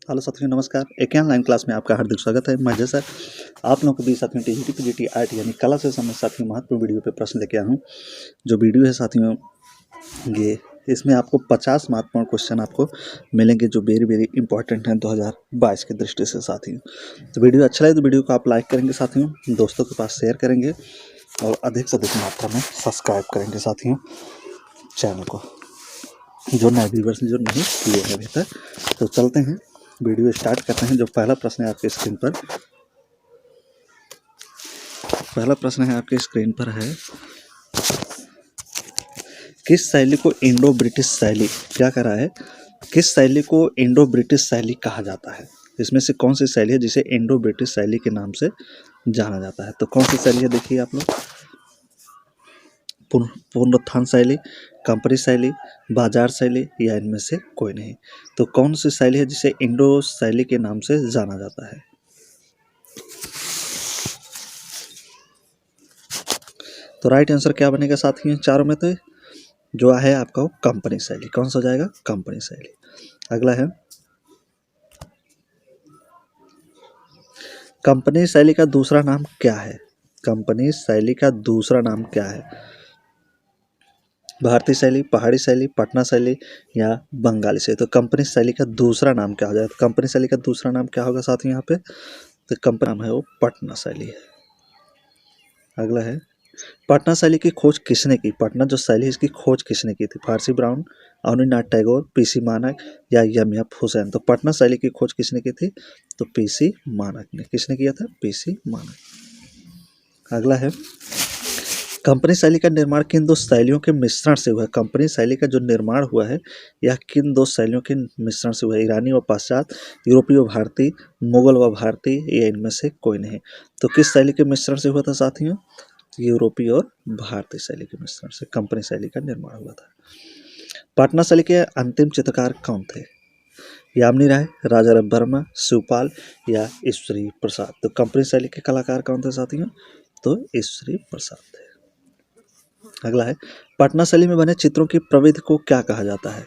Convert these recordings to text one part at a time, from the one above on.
Hello साथियों, नमस्कार। एक ऑनलाइन क्लास में आपका हार्दिक स्वागत है। मैं जैसा आप लोगों के बीच साथियों टीजीटी पीजीटी आर्ट यानी कला से संबंधित साथियों महत्वपूर्ण वीडियो पे प्रश्न लेके आया हूँ। जो वीडियो है साथियों ये इसमें आपको 50 महत्वपूर्ण क्वेश्चन आपको मिलेंगे जो वेरी वेरी इंपॉर्टेंट हैं 2022 की दृष्टि से साथियों। तो वीडियो अच्छा लगे तो वीडियो को आप लाइक करेंगे साथियों, दोस्तों के पास शेयर करेंगे और अधिक से अधिक मात्रा में सब्सक्राइब करेंगे साथियों चैनल को, जो नए व्यूवर्स जो नहीं किए हैं अभी तक। तो चलते हैं, वीडियो स्टार्ट करते हैं। जो पहला प्रश्न है आपके स्क्रीन पर, है किस शैली को इंडो ब्रिटिश शैली क्या करा है किस शैली को इंडो ब्रिटिश शैली कहा जाता है? इसमें से कौन सी शैली है जिसे इंडो ब्रिटिश शैली के नाम से जाना जाता है? तो कौन सी शैली है देखिए आप लोग, पुनरुत्थान शैली, कंपनी शैली, बाजार शैली या इनमें से कोई नहीं। तो कौन सी शैली है जिसे इंडो शैली के नाम से जाना जाता है? तो राइट आंसर क्या बनेगा साथियों चारों में? तो जो है आपका वो कंपनी शैली। कौन सा हो जाएगा? कंपनी शैली। अगला है, कंपनी शैली का दूसरा नाम क्या है? कंपनी शैली का दूसरा नाम क्या है? भारतीय शैली, पहाड़ी शैली, पटना शैली या बंगाली शैली? तो कंपनी शैली का दूसरा नाम क्या हो जाएगा? कंपनी शैली का दूसरा नाम क्या होगा साथियों यहाँ पे? तो कंपनी नाम है वो पटना शैली है। अगला है, पटना शैली की खोज किसने की? पटना जो शैली है इसकी खोज किसने की थी? फारसी ब्राउन, अवनीनाथ टैगोर, पीसी मानक या एम.एफ. हुसैन? तो पटना शैली की खोज किसने की थी? तो पीसी मानक ने। किसने किया था? पीसी मानक। अगला है, कंपनी शैली का निर्माण किन दो शैलियों के मिश्रण से हुआ है? कंपनी शैली का जो निर्माण हुआ है यह किन दो शैलियों के मिश्रण से हुआ है? ईरानी व पाश्चात्य, यूरोपीय व भारतीय, मुगल व भारतीय या इनमें से कोई नहीं। तो किस शैली के मिश्रण से हुआ था साथियों? यूरोपीय और भारतीय शैली के मिश्रण से कंपनी शैली का निर्माण हुआ था। पटना शैली के अंतिम चित्रकार कौन थे? यामिनी राय, राजा रविवर्मा, शिवपाल या ईश्वरी प्रसाद? तो कंपनी शैली के कलाकार कौन थे साथियों? तो ईश्वरी प्रसाद थे। अगला है, पटना शैली में बने चित्रों की प्रविधि को क्या कहा जाता है?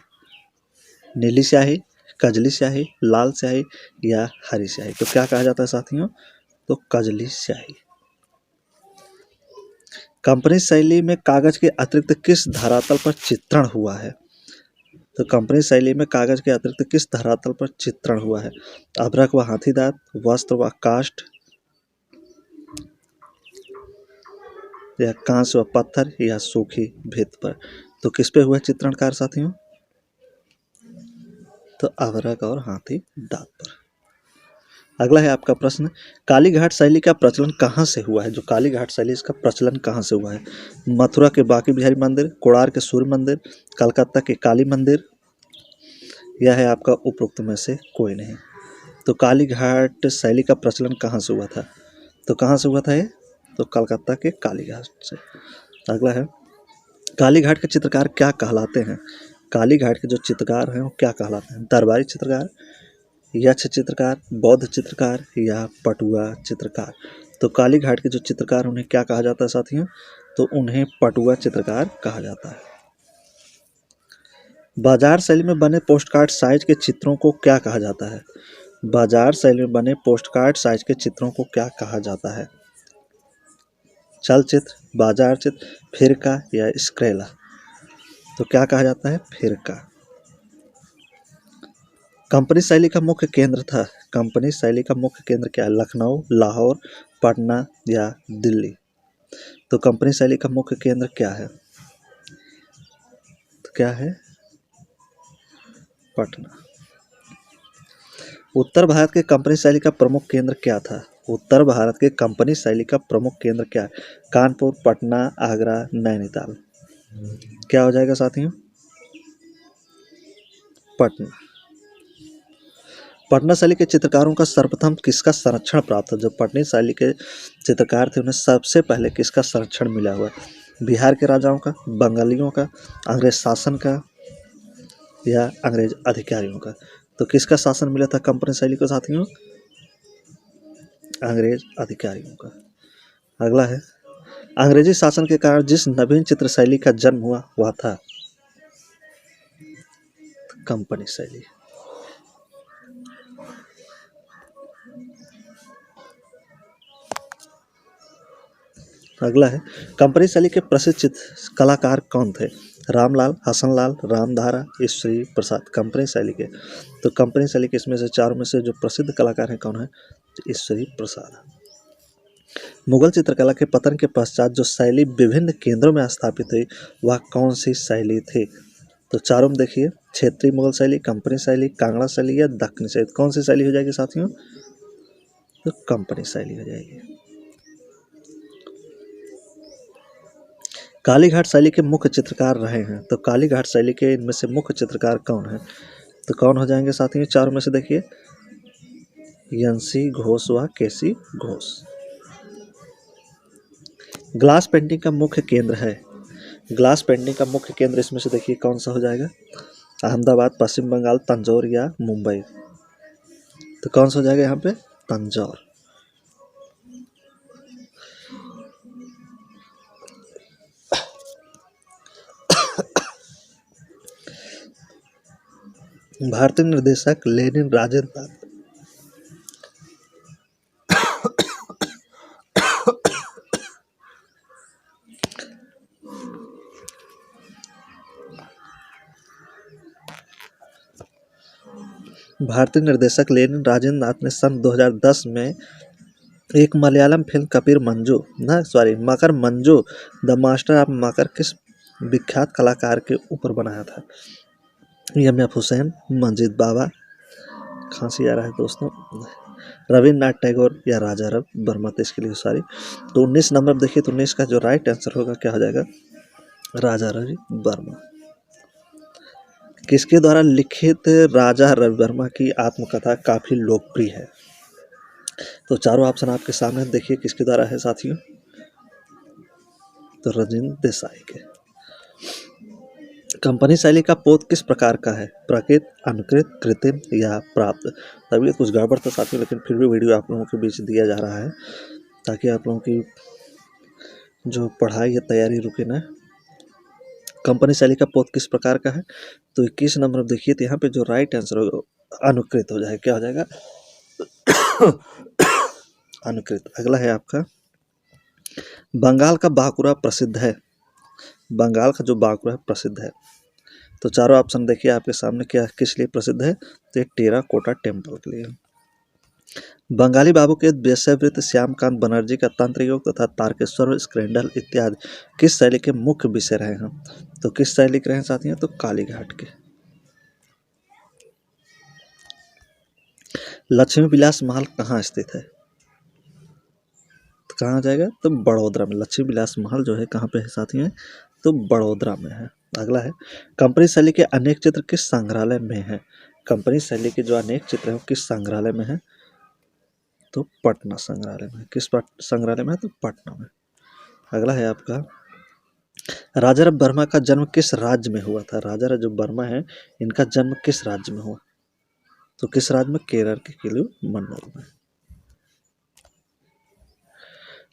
नीली स्याही, कजली स्याही, लाल स्याही या हरी स्याही? तो क्या कहा जाता है साथियों? तो कजली स्याही। कंपनी शैली में कागज के अतिरिक्त किस धरातल पर चित्रण हुआ है? तो कंपनी शैली में कागज के अतिरिक्त किस धरातल पर चित्रण हुआ है? अभ्रक व हाथीदांत, वस्त्र व काष्ठ या कांस व पत्थर या सूखी भित्त पर? तो किस पे हुआ चित्रणकार साथियों? तो अभ्रक और हाथी दांत पर। अगला है आपका प्रश्न, काली घाट शैली का प्रचलन कहाँ से हुआ है? जो काली घाट शैली इसका प्रचलन कहाँ से हुआ है? मथुरा के बांके बिहारी मंदिर, कोणार्क के सूर्य मंदिर, कलकत्ता के काली मंदिर यह है आपका उपरोक्त में से कोई नहीं। तो काली घाट शैली का प्रचलन कहाँ से हुआ था? तो कहाँ से हुआ था ये? तो कलकत्ता के काली घाट से। अगला है, काली घाट के चित्रकार क्या कहलाते हैं? काली घाट के जो चित्रकार हैं वो क्या कहलाते हैं? दरबारी चित्रकार, यक्ष चित्रकार, बौद्ध चित्रकार या पटुआ चित्रकार? तो काली घाट के जो चित्रकार उन्हें क्या कहा जाता है साथियों? तो उन्हें पटुआ चित्रकार कहा जाता है। बाजार शैली में बने पोस्टकार्ड साइज के चित्रों को क्या कहा जाता है? बाजार शैली में बने पोस्टकार्ड साइज के चित्रों को क्या कहा जाता है? चलचित्र, बाजार चित्र, फिरका या स्क्रेला? तो क्या कहा जाता है? फिरका। कंपनी शैली का मुख्य केंद्र था। कंपनी शैली का मुख्य केंद्र क्या है? लखनऊ, लाहौर, पटना या दिल्ली? तो कंपनी शैली का मुख्य केंद्र क्या है? तो क्या है? पटना। उत्तर भारत के कंपनी शैली का प्रमुख केंद्र क्या था? उत्तर भारत के कंपनी शैली का प्रमुख केंद्र क्या है? कानपुर, पटना, आगरा, नैनीताल? क्या हो जाएगा साथियों? पटना। पटना शैली के चित्रकारों का सर्वप्रथम किसका संरक्षण प्राप्त था? जो पटना शैली के चित्रकार थे उन्हें सबसे पहले किसका संरक्षण मिला हुआ है? बिहार के राजाओं का, बंगालियों का, अंग्रेज शासन का या अंग्रेज अधिकारियों का? तो किसका शासन मिला था कंपनी शैली को साथियों? अंग्रेज अधिकारियों का। अगला है, अंग्रेजी शासन के कारण जिस नवीन चित्र शैली का जन्म हुआ वह था कंपनी शैली। अगला है कंपनी शैली के प्रसिद्ध कलाकार कौन थे? रामलाल, हसनलाल, रामधारा, ईश्वरी प्रसाद। कंपनी शैली के, तो कंपनी शैली के इसमें से चारों में से जो प्रसिद्ध कलाकार हैं कौन है? ईश्वरी प्रसाद। मुगल चित्रकला के पतन के पश्चात जो शैली विभिन्न केंद्रों में स्थापित हुई वह कौन सी शैली थी? तो चारों में देखिए, क्षेत्रीय मुगल शैली, कंपनी शैली, कांगड़ा शैली या दक्कनी शैली। कौन सी शैली हो जाएगी साथियों? तो कंपनी शैली हो जाएगी। कालीघाट शैली के मुख्य चित्रकार रहे हैं, तो कालीघाट शैली के इनमें से मुख्य चित्रकार कौन है? तो कौन हो जाएंगे साथियों? चारों में से देखिए, यंसी घोष व केसी घोष। ग्लास पेंटिंग का मुख्य केंद्र है, ग्लास पेंटिंग का मुख्य केंद्र इसमें से देखिए कौन सा हो जाएगा? अहमदाबाद, पश्चिम बंगाल, तंजौर या मुंबई। तो कौन सा हो जाएगा यहाँ पे? तंजौर। भारतीय निर्देशक लेनिन राजेंद्र भारतीय निर्देशक लेनिन राजेंद्र नाथ ने सन 2010 में एक Malayalam film Makar Manju the master of Makar किस विख्यात कलाकार के ऊपर बनाया था? एम.एफ. हुसैन, मंजीत बाबा, खांसी आ रहा है दोस्तों, रविन्द्रनाथ टैगोर या राजा रवि वर्मा। तो इसके लिए सारी, तो 19 नंबर देखिए, तो 19 का जो राइट आंसर होगा क्या हो जाएगा? राजा रवि वर्मा। किसके द्वारा लिखित राजा रवि वर्मा की आत्मकथा काफी लोकप्रिय है? तो चारों ऑप्शन आपके सामने देखिए, किसके द्वारा है साथियों? तो राजेंद्र देसाई के। कंपनी शैली का पोत किस प्रकार का है? प्राकृत, अनुकृत, कृत्रिम या प्राप्त। तभी कुछ गड़बड़ था साथियों, लेकिन फिर भी वीडियो आप लोगों के बीच दिया जा रहा है ताकि आप लोगों की जो पढ़ाई या तैयारी रुके ना। कंपनी शैली का पोत किस प्रकार का है? तो 21 नंबर देखिए, तो यहाँ पे जो राइट आंसर होगा अनुकृत हो जाएगा। क्या हो जाएगा? अनुकृत। अगला है आपका, बंगाल का बांकुरा प्रसिद्ध है, बंगाल का जो बांकुरा है प्रसिद्ध है। तो चारों ऑप्शन देखिए आपके सामने, क्या किस लिए प्रसिद्ध है? तो एक टेराकोटा टेम्पल के लिए। बंगाली बाबू के वेश्यावृत्त, श्यामकांत बनर्जी का तंत्र योग तथा तारकेश्वर स्क्रैंडल इत्यादि किस शैली के मुख्य विषय रहे हैं? तो किस शैली के रहे हैं साथियों? तो कालीघाट के। लक्ष्मी विलास महल कहाँ स्थित है? तो कहाँ जाएगा? तो बड़ोदरा में। लक्ष्मी विलास महल जो है कहाँ पे है साथियों? तो बड़ोदरा में है। अगला है, कंपनी शैली के अनेक चित्र किस संग्रहालय में है? कंपनी शैली के जो अनेक चित्र हैं किस संग्रहालय में है? तो पटना संग्रहालय में। किस संग्रहालय में है? तो पटना में। अगला है आपका, राजा रवि वर्मा का जन्म किस राज्य में हुआ था? राजा रवि वर्मा है, इनका जन्म किस राज्य में हुआ? तो किस राज्य में? केरल के किलुमन्नूर में।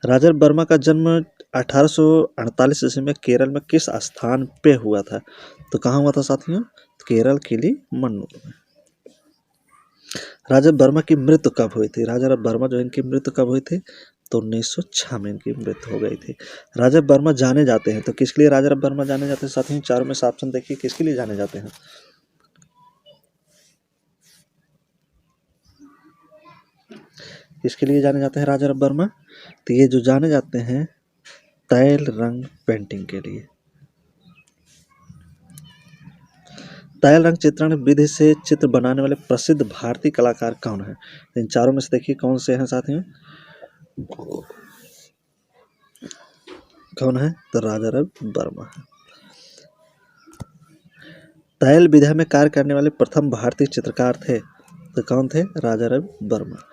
राजा रवि वर्मा का जन्म 1848 ईस्वी में केरल में किस स्थान पे हुआ था? तो कहाँ हुआ था साथियों? केरल किलुमन्नूर में। राजा वर्मा की मृत्यु कब हुई थी? राजा वर्मा जो इनकी मृत्यु कब हुई थी? तो 1906 में इनकी मृत्यु हो गई थी। राजा वर्मा जाने जाते हैं, तो किसके लिए राजा वर्मा जाने जाते हैं साथियों? चारों में से ऑप्शन देखिए, किसके लिए जाने जाते हैं? किसके लिए जाने जाते हैं राजा वर्मा? तो ये जो जाने जाते हैं तैल रंग पेंटिंग के लिए। तैल रंग चित्रण विधि से चित्र बनाने वाले प्रसिद्ध भारतीय कलाकार कौन है? इन चारों में से देखिए कौन से हैं साथियों? कौन है? तो राजा रवि वर्मा है। तैल विधा में कार्य करने वाले प्रथम भारतीय चित्रकार थे, तो कौन थे? राजा रवि वर्मा।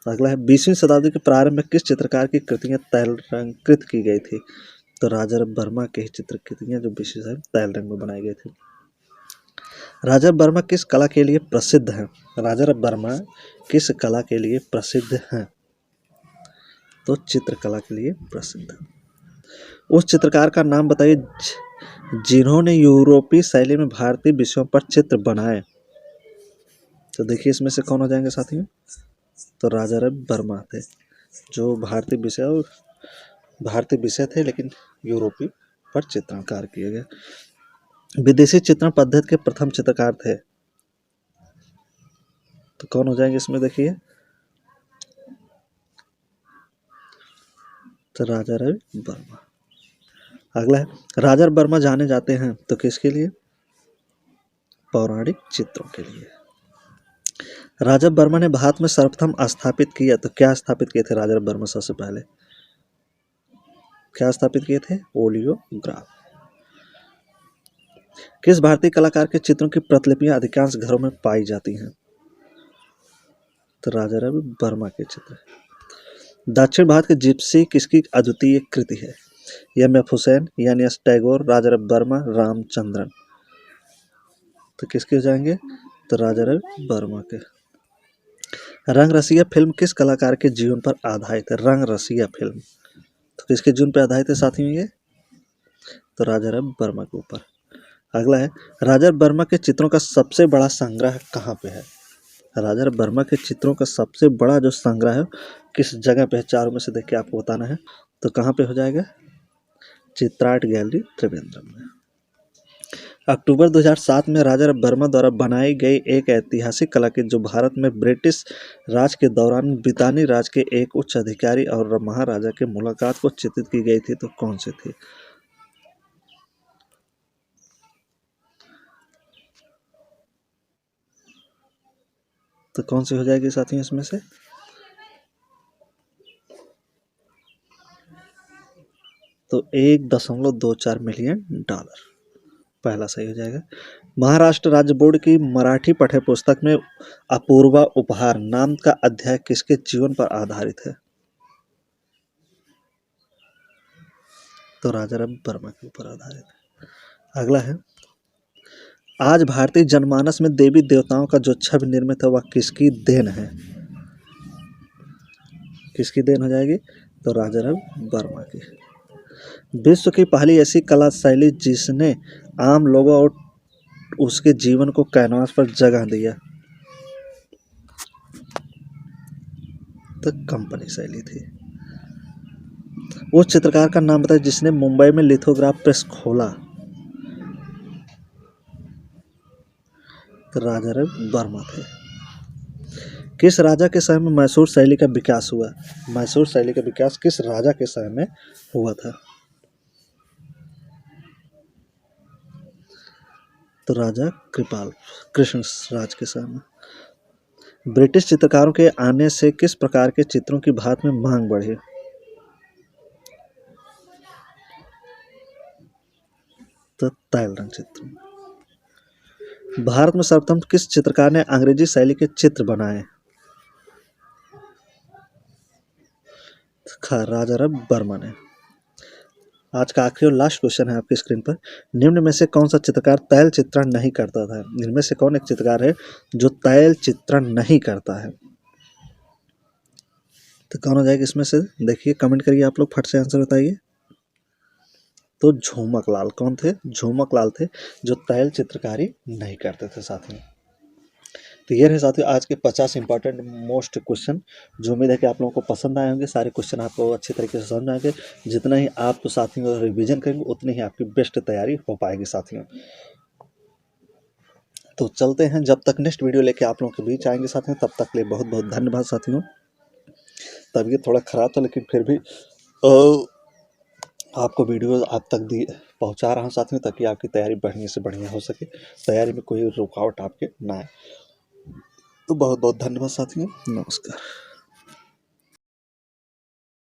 अगला है, 20वीं शताब्दी के प्रारंभ में किस चित्रकार की कृतियां तैल रंगित की गई थी? तो राजा रवि वर्मा की चित्र कृतियां जो 20वीं शताब्दी तैल रंग में बनाई गई थी। राजा वर्मा किस कला के लिए प्रसिद्ध हैं? राजा रवि वर्मा किस कला के लिए प्रसिद्ध हैं? तो चित्रकला के लिए प्रसिद्ध है। उस चित्रकार का नाम बताइए जिन्होंने यूरोपीय शैली में भारतीय विषयों पर चित्र बनाए। तो देखिए इसमें से कौन हो जाएंगे साथियों? तो राजा रवि वर्मा थे, जो भारतीय विषय भारतीय विषय थे लेकिन यूरोपीय पर चित्रण कार्य किए गए। विदेशी चित्रण पद्धति के प्रथम चित्रकार थे, तो कौन हो जाएंगे इसमें देखिए, तो राजा रवि वर्मा। अगला है, राजा वर्मा जाने जाते हैं तो किसके लिए, पौराणिक चित्रों के लिए। राजा वर्मा ने भारत में सर्वप्रथम स्थापित किया, तो क्या स्थापित किए थे राजा वर्मा सबसे पहले, क्या स्थापित किए थे, ओलियोग्राफ। किस भारतीय कलाकार के चित्रों की प्रतिलिपियां अधिकांश घरों में पाई जाती हैं, तो राजा रवि वर्मा के चित्र। दक्षिण भारत के जिप्सी किसकी अद्वितीय कृति है, एम.एफ. हुसैन, एन.एस. टैगोर, राजा रवि वर्मा, रामचंद्रन, तो किसके हो जाएंगे, तो राजा रवि वर्मा के। रंग रसिया फिल्म किस कलाकार के जीवन पर आधारित है, रंग रसिया फिल्म, तो किसके जीवन पर आधारित है साथियों ये, तो राजा रवि वर्मा के ऊपर। अगला है, राजा वर्मा के चित्रों का सबसे बड़ा संग्रह कहाँ पे है, राजा वर्मा के चित्रों का सबसे बड़ा जो संग्रह है किस जगह पे है, चारों में से देख के आपको बताना है, तो कहाँ पे हो जाएगा, चित्रार्थ गैलरी त्रिवेंद्रम में। अक्टूबर 2007 में राजा वर्मा द्वारा बनाई गई एक ऐतिहासिक कलाकृति जो भारत में ब्रिटिश राज के दौरान ब्रितानी राज के एक उच्च अधिकारी और महाराजा के मुलाकात को चित्रित की गई थी, तो कौन सी थी, तो कौन सी हो जाएगी साथियों इसमें से, तो $1.24 मिलियन, पहला सही हो जाएगा। महाराष्ट्र राज्य बोर्ड की मराठी पाठ्य पुस्तक में अपूर्वा उपहार नाम का अध्याय किसके जीवन पर आधारित है, तो राजा रवि वर्मा के ऊपर आधारित है। अगला है, आज भारतीय जनमानस में देवी देवताओं का जो छवि निर्मित है वह किसकी देन है, किसकी देन हो जाएगी, तो राजा रवि वर्मा की। विश्व की पहली ऐसी कला शैली जिसने आम लोगों और उसके जीवन को कैनवास पर जगह दिया, तो कंपनी शैली थी। उस चित्रकार का नाम बताइए जिसने मुंबई में लिथोग्राफ प्रेस खोला, तो राजा रवि वर्मा थे। किस राजा के समय में मैसूर शैली का विकास हुआ, मैसूर शैली का विकास किस राजा के समय में हुआ था, तो राजा कृपाल कृष्ण राज के समय में। ब्रिटिश चित्रकारों के आने से किस प्रकार के चित्रों की भारत में मांग बढ़ी, तो तैल रंग चित्र। भारत में सर्वप्रथम किस चित्रकार ने अंग्रेजी शैली के चित्र बनाए, राजा रवि वर्मा ने। आज का आखिरी और लास्ट क्वेश्चन है आपकी स्क्रीन पर, निम्न में से कौन सा चित्रकार तैल चित्रण नहीं करता था, इनमें से कौन एक चित्रकार है जो तैल चित्रण नहीं करता है, तो कौन हो जाएगा इसमें से, देखिए कमेंट करिए आप लोग, फट से आंसर बताइए, तो झुमक लाल। कौन थे, झुमक लाल थे जो तैल चित्रकारी नहीं करते थे साथियों। तो ये रहे साथियों आज के 50 इंपॉर्टेंट मोस्ट क्वेश्चन, जो उम्मीद है कि आप लोगों को पसंद आए होंगे, सारे क्वेश्चन आपको अच्छी तरीके से समझ आएंगे। जितना ही आप तो साथियों रिवीजन करेंगे उतनी ही आपकी बेस्ट तैयारी हो पाएगी साथियों। तो चलते हैं, जब तक नेक्स्ट वीडियो लेके आप लोगों के बीच आएंगे साथियों, तब तक के लिए बहुत बहुत धन्यवाद साथियों। तबीयत थोड़ा ख़राब था लेकिन फिर भी आपको वीडियो आप तक पहुंचा रहा हूं साथियों, ताकि आपकी तैयारी बढ़िया से बढ़िया हो सके, तैयारी में कोई रुकावट आपके ना आए। तो बहुत बहुत धन्यवाद साथियों, नमस्कार।